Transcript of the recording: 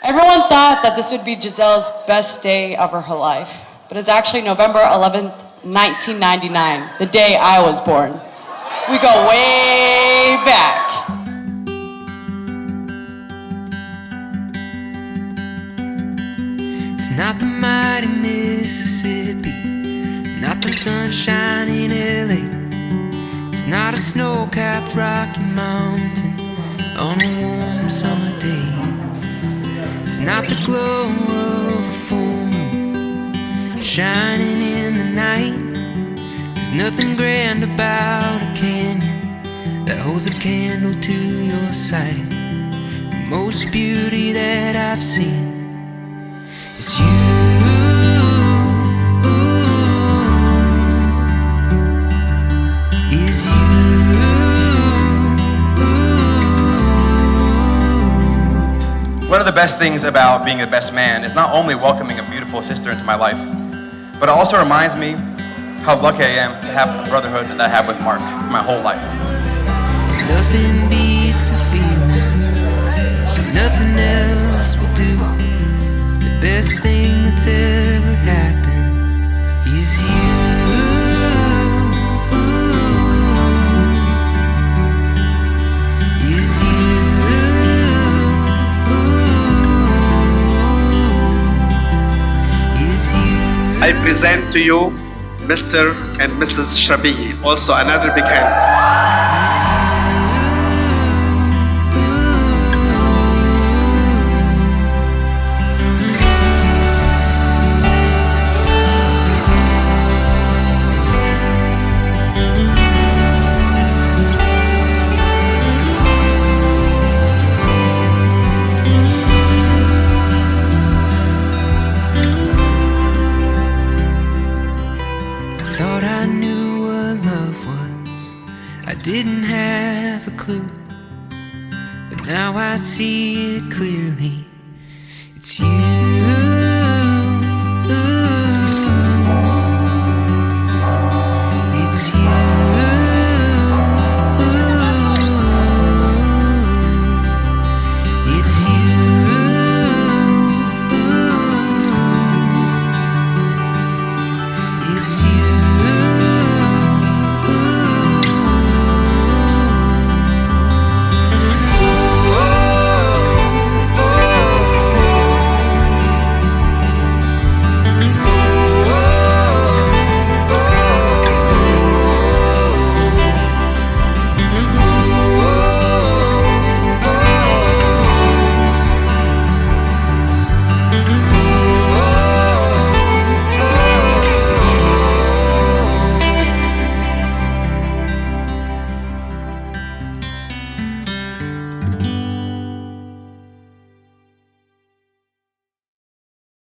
Everyone thought that this would be Giselle's best day of her life, but it's actually November 11th, 1999, the day I was born. We go way back. It's not the mighty Mississippi, not the sunshine in LA. It's not a snow-capped Rocky Mountain on a warm summer day. It's not the glow of a full moon shining in the night. There's nothing grand about a canyon that holds a candle to your sight. The most beauty that I've seen is you. Is you. One of the best things about being the best man is not only welcoming a beautiful sister into my life, but it also reminds me how lucky I am to have a brotherhood that I have with Marc my whole life. Nothing beats the feeling, so nothing else will do. The best thing that's ever happened is you. Is you. Is you. I present to you Mr. and Mrs. Shabihi, also another big hand. Thought I knew what love was, I didn't have a clue, but now I see it clearly. It's you.